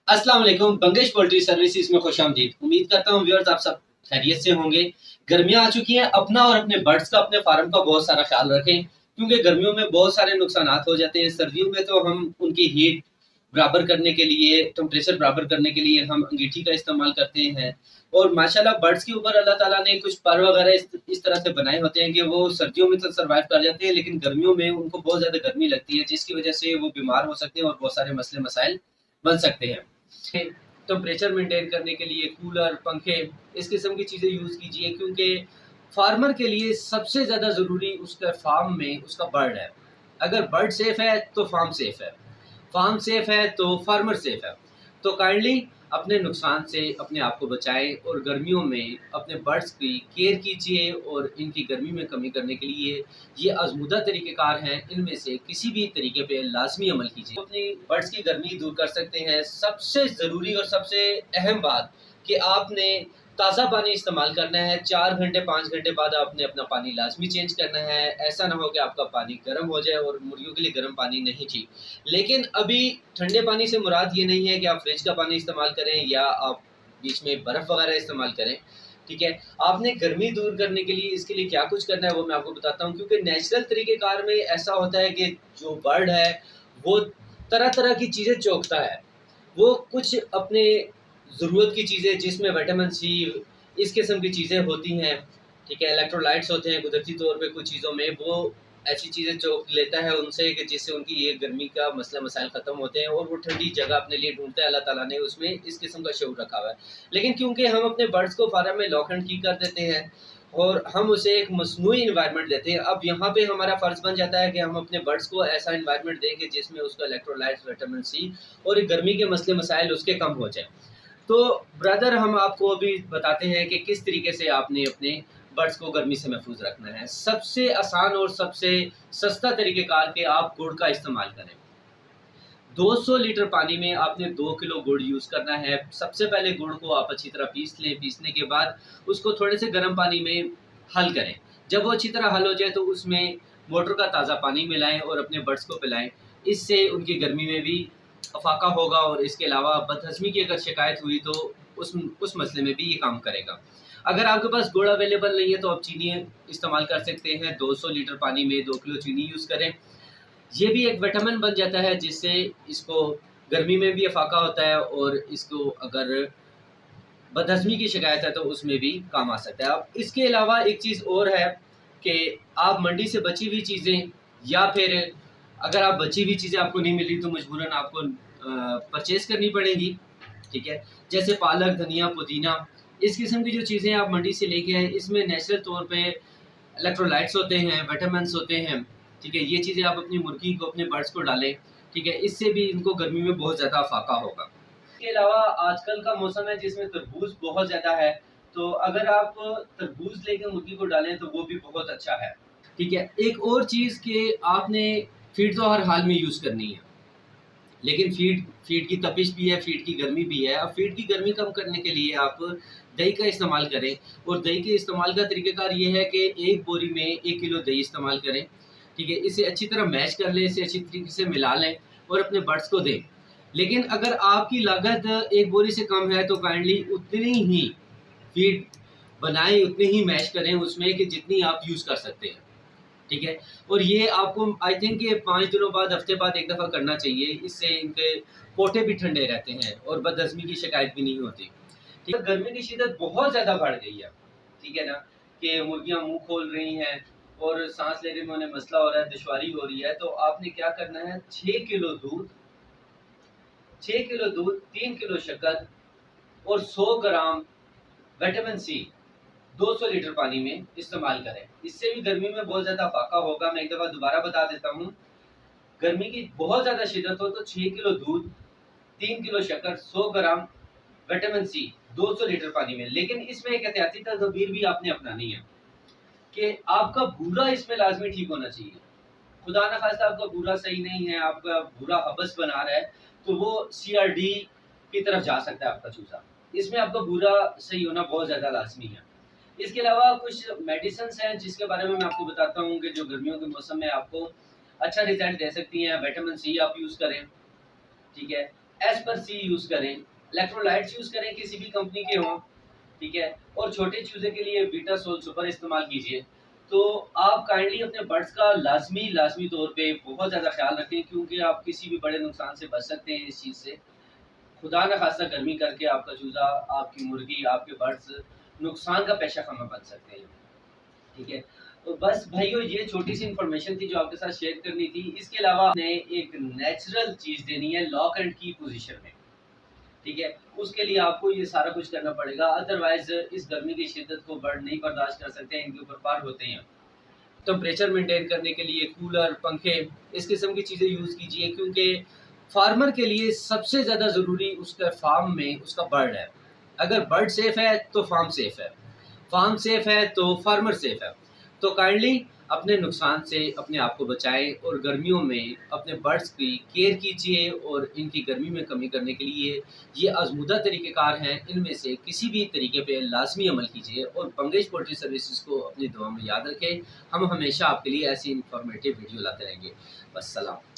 अस्सलाम वालेकुम। Bangesh poultry services में खुशामदीद। उम्मीद करता हूँ व्यूअर्स आप सब खैरियत से होंगे। गर्मियाँ आ चुकी हैं, अपना और अपने बर्ड्स का, अपने फार्म का बहुत सारा ख्याल रखें, क्योंकि गर्मियों में बहुत सारे नुकसानात हो जाते हैं। सर्दियों में तो हम उनकी हीट बराबर करने के लिए, टेम्परेचर बराबर करने के लिए हम अंगीठी का इस्तेमाल करते हैं। और माशाल्लाह बर्ड्स के ऊपर अल्लाह ताला ने कुछ पर वगैरह इस तरह से बनाए होते हैं कि वो सर्दियों में तो सर्वाइव कर जाते हैं, लेकिन गर्मियों में उनको बहुत ज़्यादा गर्मी लगती है, जिसकी वजह से वो बीमार हो सकते हैं और बहुत सारे मसले मसाइल बन सकते हैं। टेम्परेचर मेंटेन करने के लिए कूलर, पंखे, इस किस्म की चीज़ें यूज़ कीजिए, क्योंकि फार्मर के लिए सबसे ज़्यादा ज़रूरी उसके फार्म में उसका बर्ड है। अगर बर्ड सेफ है तो फार्म सेफ है तो फार्मर सेफ है। तो काइंडली अपने नुकसान से अपने आप को बचाएं और गर्मियों में अपने बर्ड्स की केयर कीजिए और इनकी गर्मी में कमी करने के लिए ये आजमूदा तरीक़ेकार हैं, इनमें से किसी भी तरीके पे लाजमी अमल कीजिए। अपनी बर्ड्स की गर्मी दूर कर सकते हैं। सबसे ज़रूरी और सबसे अहम बात कि आपने ताज़ा पानी इस्तेमाल करना है। 4 घंटे 5 घंटे बाद आपने अपना पानी लाजमी चेंज करना है। ऐसा ना हो कि आपका पानी गर्म हो जाए, और मुर्गियों के लिए गर्म पानी नहीं ठीक। लेकिन अभी ठंडे पानी से मुराद ये नहीं है कि आप फ्रिज का पानी इस्तेमाल करें या आप बीच में बर्फ़ वगैरह इस्तेमाल करें, ठीक है? आपने गर्मी दूर करने के लिए इसके लिए क्या कुछ करना है वो मैं आपको बताता हूँ, क्योंकि नेचुरल तरीक़ेकार में ऐसा होता है कि जो बर्ड है वो तरह-तरह की चीज़ें चोगता है। वो कुछ अपने ज़रूरत की चीज़ें जिसमें विटामिन सी, इस किस्म की चीज़ें होती हैं, ठीक है? इलेक्ट्रोलाइट्स होते हैं कुदरती तौर पे कुछ चीज़ों में, वो ऐसी चीज़ें चोक लेता है उनसे कि जिससे उनकी ये गर्मी का मसला मसाइल ख़त्म होते हैं और वो ठंडी जगह अपने लिए ढूँढता है। अल्लाह ताला ने उसमें इस किस्म का शऊर रखा हुआ है। लेकिन क्योंकि हम अपने बर्ड्स को फार्म में लॉक एंड की कर देते हैं और हम उसे एक मस्नूई एनवायरनमेंट देते हैं, अब यहाँ पे हमारा फ़र्ज़ बन जाता है कि हम अपने बर्ड्स को ऐसा एनवायरनमेंट दें कि जिसमें उसका इलेक्ट्रोलाइट्स, विटामिन सी और गर्मी के मसले मसाइल उसके कम हो जाएँ। तो ब्रदर हम आपको अभी बताते हैं कि किस तरीके से आपने अपने बर्ड्स को गर्मी से महफूज रखना है। सबसे आसान और सबसे सस्ता तरीक़ेकार कि आप गुड़ का इस्तेमाल करें। 200 लीटर पानी में आपने 2 किलो गुड़ यूज़ करना है। सबसे पहले गुड़ को आप अच्छी तरह पीस लें, पीसने के बाद उसको थोड़े से गर्म पानी में हल करें। जब वो अच्छी तरह हल हो जाए तो उसमें मोटर का ताज़ा पानी मिलाएँ और अपने बर्ड्स को पिलाएँ। इससे उनकी गर्मी में भी अफ़ाक़ा होगा और इसके अलावा बदहज़मी की अगर शिकायत हुई तो उस मसले में भी ये काम करेगा। अगर आपके पास गुड़ अवेलेबल नहीं है तो आप चीनी इस्तेमाल कर सकते हैं। 200 लीटर पानी में 2 किलो चीनी यूज़ करें। ये भी एक विटामिन बन जाता है जिससे इसको गर्मी में भी अफ़ाक़ा होता है और इसको अगर बदहज़मी की शिकायत है तो उसमें भी काम आ सकता है। अब इसके अलावा एक चीज़ और है कि आप मंडी से बची हुई चीज़ें, या फिर अगर आप बची हुई चीज़ें आपको नहीं मिल रही तो मजबूरन आपको परचेज़ करनी पड़ेंगी, ठीक है? जैसे पालक, धनिया, पुदीना, इस किस्म की जो चीज़ें आप मंडी से लेके आएँ, इसमें नेचुरल तौर पे इलेक्ट्रोलाइट्स होते हैं, विटामिन्स होते हैं, ठीक है? ये चीज़ें आप अपनी मुर्गी को, अपने बर्ड्स को डालें, ठीक है? इससे भी इनको गर्मी में बहुत ज़्यादा अफ़ाक़ा होगा। इसके अलावा आजकल का मौसम है जिसमें तरबूज़ बहुत ज़्यादा है, तो अगर आप तरबूज़ लेके मुर्गी को डालें तो वो भी बहुत अच्छा है, ठीक है? एक और चीज़ कि आपने फ़ीड तो हर हाल में यूज़ करनी है, लेकिन फ़ीड की तपिश भी है, फ़ीड की गर्मी भी है। अब फ़ीड की गर्मी कम करने के लिए आप दही का इस्तेमाल करें, और दही के इस्तेमाल का तरीक़ेकार ये है कि 1 बोरी में 1 किलो दही इस्तेमाल करें, ठीक है? इसे अच्छी तरह मैश कर लें, इसे अच्छी तरीके से मिला लें और अपने बर्ड्स को दें। लेकिन अगर आपकी लागत 1 बोरी से कम है तो काइंडली उतनी ही फ़ीड बनाएँ, उतनी ही मैश करें उसमें कि जितनी आप यूज़ कर सकते हैं, ठीक है? और ये आपको आई थिंक ये 5 दिनों बाद, हफ़्ते बाद 1 दफ़ा करना चाहिए। इससे इनके पोटे भी ठंडे रहते हैं और बदहज़मी की शिकायत भी नहीं होती। ठीक है? गर्मी की शिद्दत बहुत ज़्यादा बढ़ गई है, ठीक है ना? कि मुर्गियाँ मुँह खोल रही हैं और साँस लेने में उन्हें मसला हो रहा है, दुश्वारी हो रही है, तो आपने क्या करना है, 6 किलो दूध, 3 किलो शक्कर और 100 ग्राम विटामिन सी 200 लीटर पानी में इस्तेमाल करें। इससे भी गर्मी में बहुत ज़्यादा फ़ाक़ा होगा। मैं एक दफ़ा दोबारा बता देता हूँ, गर्मी की बहुत ज़्यादा शिद्दत हो तो 6 किलो दूध, 3 किलो शक्कर, 100 ग्राम विटामिन सी 200 लीटर पानी में। लेकिन इसमें एक एहतियाती तदबीर भी आपने अपनानी है कि आपका भूरा इसमें लाज़मी ठीक होना चाहिए। खुदा ना ख़ास्ता आपका भूरा सही नहीं है, आपका भूरा हबस बना रहा है, तो वो सीआरडी की तरफ जा सकता है आपका चूज़ा। इसमें आपका भूरा सही होना बहुत ज़्यादा लाज़मी है। इसके अलावा कुछ मेडिसिन्स हैं जिसके बारे में मैं आपको बताता हूँ कि जो गर्मियों के मौसम में आपको अच्छा रिज़ल्ट दे सकती हैं। विटामिन सी आप यूज़ करें, ठीक है? एज पर सी यूज़ करें, इलेक्ट्रोलाइट्स यूज़ करें किसी भी कंपनी के हों, ठीक है, और छोटे चूजे के लिए बीटासोल सुपर इस्तेमाल कीजिए। तो आप काइंडली अपने बर्ड्स का लाजमी तौर पे बहुत ज़्यादा ख्याल रखें, क्योंकि आप किसी भी बड़े नुकसान से बच सकते हैं इस चीज़ से। खुदा न खास्ता गर्मी करके आपका चूज़ा, आपकी मुर्गी, आपके बर्ड्स नुकसान का पेशा खमा बन सकते हैं, ठीक है। तो बस भाइयों, ये छोटी सी इन्फॉर्मेशन थी जो आपके साथ शेयर करनी थी। इसके अलावा आपने एक नेचुरल चीज़ देनी है लॉक एंड की पोजीशन में, ठीक है। उसके लिए आपको ये सारा कुछ करना पड़ेगा, अदरवाइज इस गर्मी की शिद्दत को बर्ड नहीं बर्दाश्त कर सकते हैं, इनके ऊपर पार होते हैं। टेम्परेचर मेंटेन करने के लिए कूलर, पंखे, इस किस्म की चीज़ें यूज़ कीजिए, क्योंकि फार्मर के लिए सबसे ज़्यादा ज़रूरी उसके फार्म में उसका बर्ड है। अगर बर्ड सेफ है तो फार्म सेफ है, फार्म सेफ है तो फार्मर सेफ है। तो काइंडली अपने नुकसान से अपने आप को बचाएं और गर्मियों में अपने बर्ड्स की केयर कीजिए, और इनकी गर्मी में कमी करने के लिए ये आजमूदा तरीक़ेकार हैं, इनमें से किसी भी तरीके पे लाजमी अमल कीजिए और पंगेज पोल्ट्री सर्विसेज को अपनी दुआ में याद रखें। हम हमेशा आपके लिए ऐसी इंफॉर्मेटिव वीडियो लाते रहेंगे। वस्सलाम।